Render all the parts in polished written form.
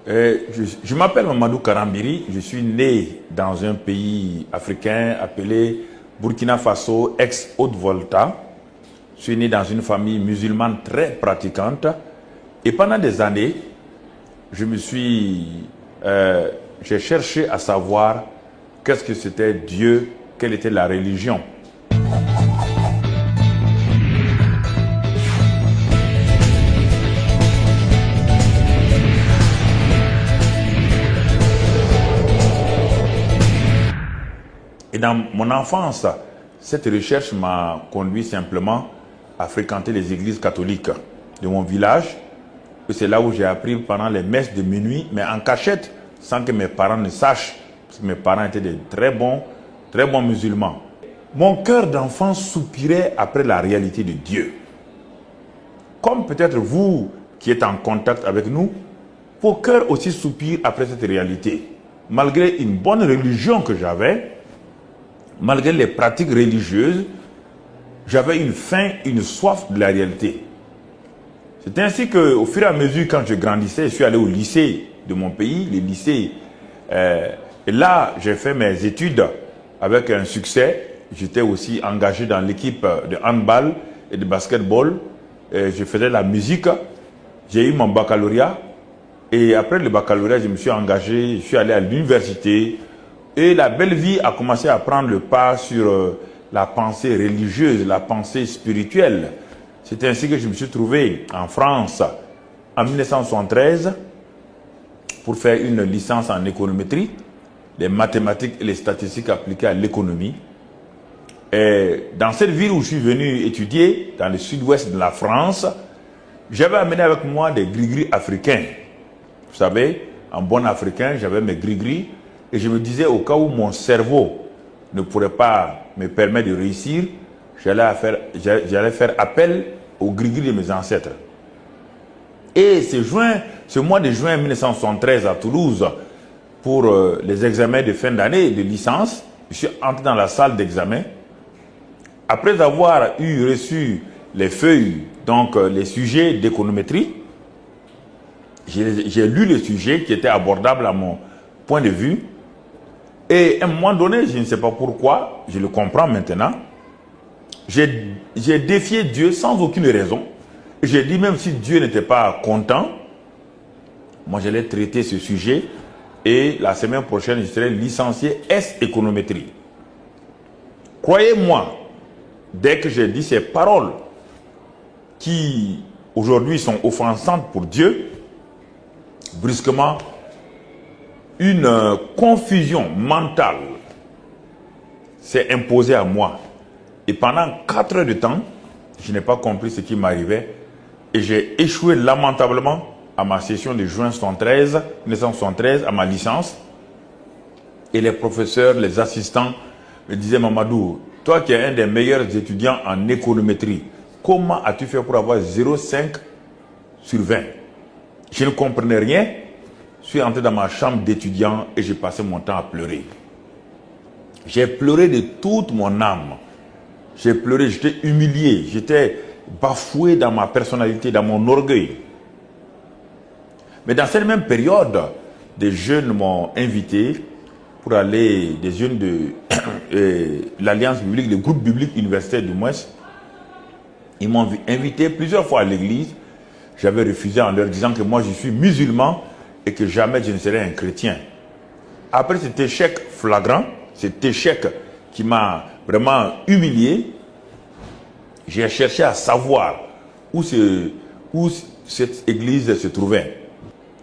Je m'appelle Mamadou Karambiri, je suis né dans un pays africain appelé Burkina Faso, ex-Haute-Volta. Je suis né dans une famille musulmane très pratiquante et pendant des années, j'ai cherché à savoir qu'est-ce que c'était Dieu, quelle était la religion. Et dans mon enfance, cette recherche m'a conduit simplement à fréquenter les églises catholiques de mon village. C'est là où j'ai appris pendant les messes de minuit, mais en cachette, sans que mes parents ne sachent, parce que mes parents étaient de très bons musulmans. Mon cœur d'enfant soupirait après la réalité de Dieu. Comme peut-être vous qui êtes en contact avec nous, vos cœurs aussi soupirent après cette réalité. Malgré une bonne religion que j'avais, malgré les pratiques religieuses, j'avais une faim, une soif de la réalité. C'est ainsi qu'au fur et à mesure, quand je grandissais, je suis allé au lycée de mon pays, le lycée. Et là, j'ai fait mes études avec un succès. J'étais aussi engagé dans l'équipe de handball et de basketball. Je faisais la musique. J'ai eu mon baccalauréat. Et après le baccalauréat, je me suis engagé, je suis allé à l'université. Et la belle vie a commencé à prendre le pas sur la pensée religieuse, la pensée spirituelle. C'est ainsi que je me suis trouvé en France en 1973 pour faire une licence en économétrie, les mathématiques et les statistiques appliquées à l'économie. Et dans cette ville où je suis venu étudier, dans le sud-ouest de la France, j'avais amené avec moi des gris-gris africains. Vous savez, en bon africain, j'avais mes gris-gris. Et je me disais, au cas où mon cerveau ne pourrait pas me permettre de réussir, j'allais faire appel aux gris-gris de mes ancêtres. Et ce mois de juin 1973 à Toulouse, pour les examens de fin d'année de licence, je suis entré dans la salle d'examen. Après avoir reçu les feuilles, donc les sujets d'économétrie, j'ai lu les sujets qui étaient abordables à mon point de vue. Et à un moment donné, je ne sais pas pourquoi, je le comprends maintenant, j'ai défié Dieu sans aucune raison. J'ai dit même si Dieu n'était pas content, moi j'allais traiter ce sujet et la semaine prochaine, je serai licencié S-économétrie. Croyez-moi, dès que j'ai dit ces paroles qui aujourd'hui sont offensantes pour Dieu, brusquement, une confusion mentale s'est imposée à moi. Et pendant 4 heures de temps, je n'ai pas compris ce qui m'arrivait. Et j'ai échoué lamentablement à ma session de juin 1973, à ma licence. Et les professeurs, les assistants me disaient, Mamadou, toi qui es un des meilleurs étudiants en économétrie, comment as-tu fait pour avoir 0,5 sur 20? Je ne comprenais rien. Je suis entré dans ma chambre d'étudiant et j'ai passé mon temps à pleurer. J'ai pleuré de toute mon âme. J'ai pleuré, j'étais humilié, j'étais bafoué dans ma personnalité, dans mon orgueil. Mais dans cette même période, des jeunes m'ont invité pour aller, des jeunes de l'Alliance biblique, le groupe biblique universitaire du moins. Ils m'ont invité plusieurs fois à l'église. J'avais refusé en leur disant que moi je suis musulman et que jamais je ne serai un chrétien. Après cet échec flagrant, cet échec qui m'a vraiment humilié, j'ai cherché à savoir où cette église se trouvait.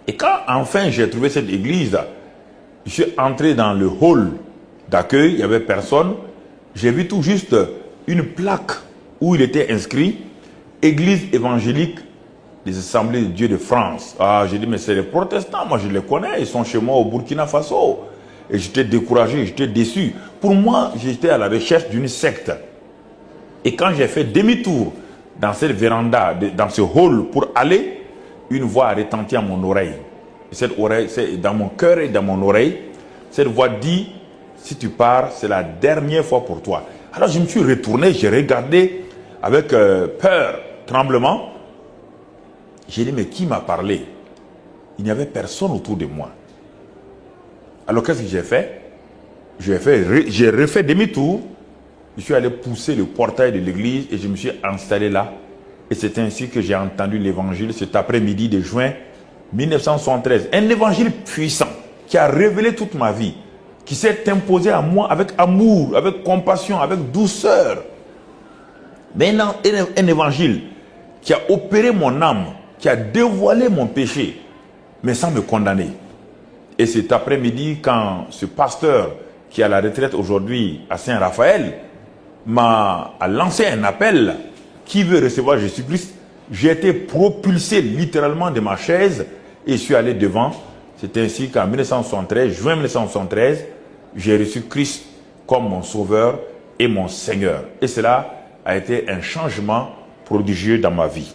Et quand enfin j'ai trouvé cette église, je suis entré dans le hall d'accueil, il n'y avait personne. J'ai vu tout juste une plaque où il était inscrit « Église évangélique des Assemblées de Dieu de France ». Ah, j'ai dit, mais c'est les protestants, moi je les connais, ils sont chez moi au Burkina Faso. Et j'étais découragé, j'étais déçu. Pour moi, j'étais à la recherche d'une secte. Et quand j'ai fait demi-tour dans cette véranda, dans ce hall pour aller, une voix a retenti à mon oreille. Et cette oreille, c'est dans mon cœur et dans mon oreille. Cette voix dit, si tu pars, c'est la dernière fois pour toi. Alors je me suis retourné, j'ai regardé avec peur, tremblement. J'ai dit, mais qui m'a parlé? il n'y avait personne autour de moi. Alors qu'est-ce que j'ai fait? J'ai refait demi-tour. Je suis allé pousser le portail de l'église et je me suis installé là. Et c'est ainsi que j'ai entendu l'évangile cet après-midi de juin 1973. Un évangile puissant qui a révélé toute ma vie, qui s'est imposé à moi avec amour, avec compassion, avec douceur. Maintenant, un évangile qui a opéré mon âme, qui a dévoilé mon péché, mais sans me condamner. Et cet après-midi, quand ce pasteur qui est à la retraite aujourd'hui à Saint-Raphaël m'a lancé un appel, qui veut recevoir Jésus-Christ, j'ai été propulsé littéralement de ma chaise et je suis allé devant. C'est ainsi qu'en 1973, juin 1973, j'ai reçu Christ comme mon sauveur et mon Seigneur. Et cela a été un changement prodigieux dans ma vie.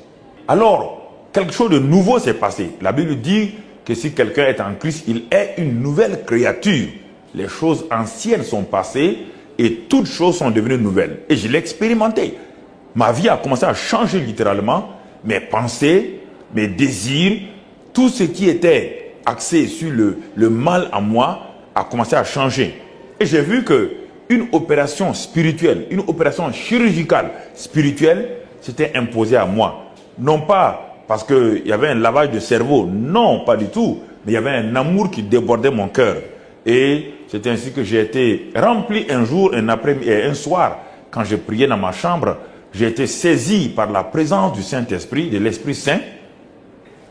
Alors, quelque chose de nouveau s'est passé. La Bible dit que si quelqu'un est en Christ, il est une nouvelle créature. Les choses anciennes sont passées et toutes choses sont devenues nouvelles. Et je l'ai expérimenté. Ma vie a commencé à changer littéralement. Mes pensées, mes désirs, tout ce qui était axé sur le mal en moi a commencé à changer. Et j'ai vu que une opération spirituelle, une opération chirurgicale spirituelle s'était imposée à moi. Non pas parce qu'il y avait un lavage de cerveau, non, pas du tout, mais il y avait un amour qui débordait mon cœur. Et c'est ainsi que j'ai été rempli un jour, un soir, quand je priais dans ma chambre, j'ai été saisi par la présence du Saint-Esprit, de l'Esprit Saint,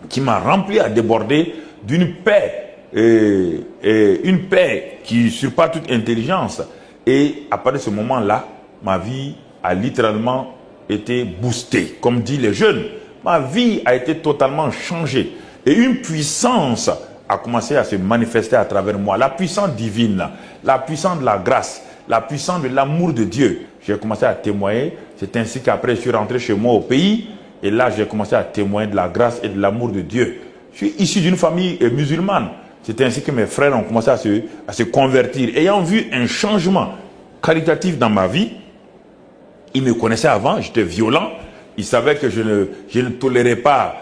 qui m'a rempli à déborder d'une paix, une paix qui surpasse toute intelligence. Et à partir de ce moment-là, ma vie a littéralement été boostée. Comme disent les jeunes, ma vie a été totalement changée. Et une puissance a commencé à se manifester à travers moi. La puissance divine, la puissance de la grâce, la puissance de l'amour de Dieu. J'ai commencé à témoigner. C'est ainsi qu'après, je suis rentré chez moi au pays. Et là, j'ai commencé à témoigner de la grâce et de l'amour de Dieu. Je suis issu d'une famille musulmane. C'est ainsi que mes frères ont commencé à se convertir. Ayant vu un changement qualitatif dans ma vie, ils me connaissaient avant, j'étais violent. Ils savaient que je ne tolérais pas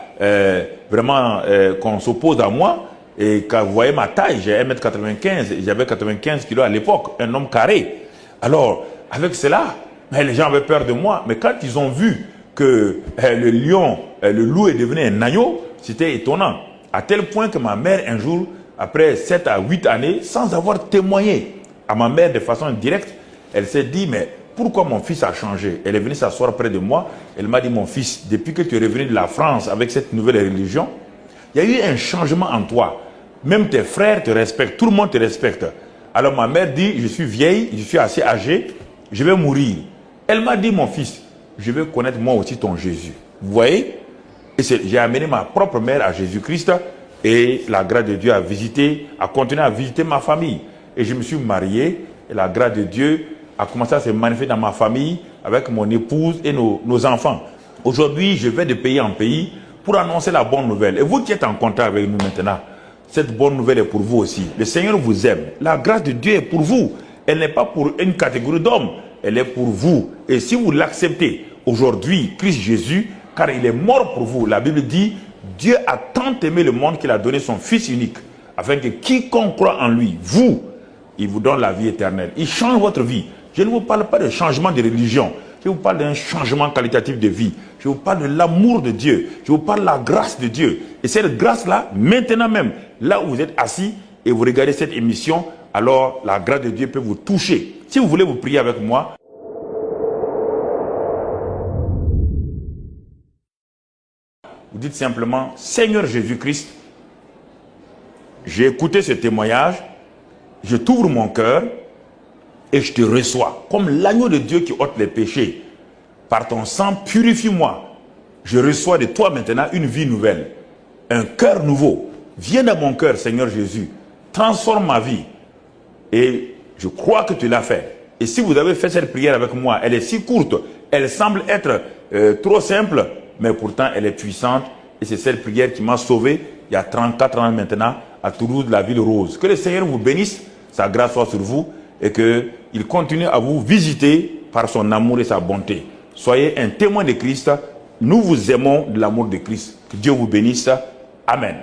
vraiment qu'on s'oppose à moi. Et quand vous voyez ma taille, j'ai 1m95 et j'avais 95 kilos à l'époque, un homme carré. Alors, avec cela, les gens avaient peur de moi. Mais quand ils ont vu que le lion, le loup est devenu un agneau, c'était étonnant. À tel point que ma mère, un jour, après 7 à 8 années, sans avoir témoigné à ma mère de façon directe, elle s'est dit, mais pourquoi mon fils a changé? Elle est venue s'asseoir près de moi. Elle m'a dit, mon fils, depuis que tu es revenu de la France avec cette nouvelle religion, il y a eu un changement en toi. Même tes frères te respectent, tout le monde te respecte. Alors ma mère dit, je suis vieille, je suis assez âgée, je vais mourir. Elle m'a dit, mon fils, je vais connaître moi aussi ton Jésus. Vous voyez? Et j'ai amené ma propre mère à Jésus-Christ et la grâce de Dieu a continué à visiter ma famille. Et je me suis marié et la grâce de Dieu a commencé à se manifester dans ma famille avec mon épouse et nos enfants. Aujourd'hui, je vais de pays en pays pour annoncer la bonne nouvelle. Et vous qui êtes en contact avec nous maintenant, cette bonne nouvelle est pour vous aussi. Le Seigneur vous aime. La grâce de Dieu est pour vous. Elle n'est pas pour une catégorie d'hommes. Elle est pour vous. Et si vous l'acceptez aujourd'hui, Christ Jésus, car il est mort pour vous. La Bible dit, Dieu a tant aimé le monde qu'il a donné son Fils unique, afin que quiconque croit en lui, vous, il vous donne la vie éternelle. Il change votre vie. Je ne vous parle pas de changement de religion. Je vous parle d'un changement qualitatif de vie. Je vous parle de l'amour de Dieu. Je vous parle de la grâce de Dieu. Et cette grâce-là, maintenant même, là où vous êtes assis et vous regardez cette émission, alors la grâce de Dieu peut vous toucher. Si vous voulez vous prier avec moi, vous dites simplement, Seigneur Jésus-Christ, j'ai écouté ce témoignage, je t'ouvre mon cœur et je te reçois comme l'agneau de Dieu qui ôte les péchés. Par ton sang, purifie-moi. Je reçois de toi maintenant une vie nouvelle, un cœur nouveau. Viens dans mon cœur, Seigneur Jésus. Transforme ma vie. Et je crois que tu l'as fait. Et si vous avez fait cette prière avec moi, elle est si courte, elle semble être trop simple, mais pourtant elle est puissante. Et c'est cette prière qui m'a sauvé il y a 34 ans maintenant à Toulouse, la ville rose. Que le Seigneur vous bénisse, sa grâce soit sur vous et qu'il continue à vous visiter par son amour et sa bonté. Soyez un témoin de Christ. Nous vous aimons de l'amour de Christ. Que Dieu vous bénisse. Amen.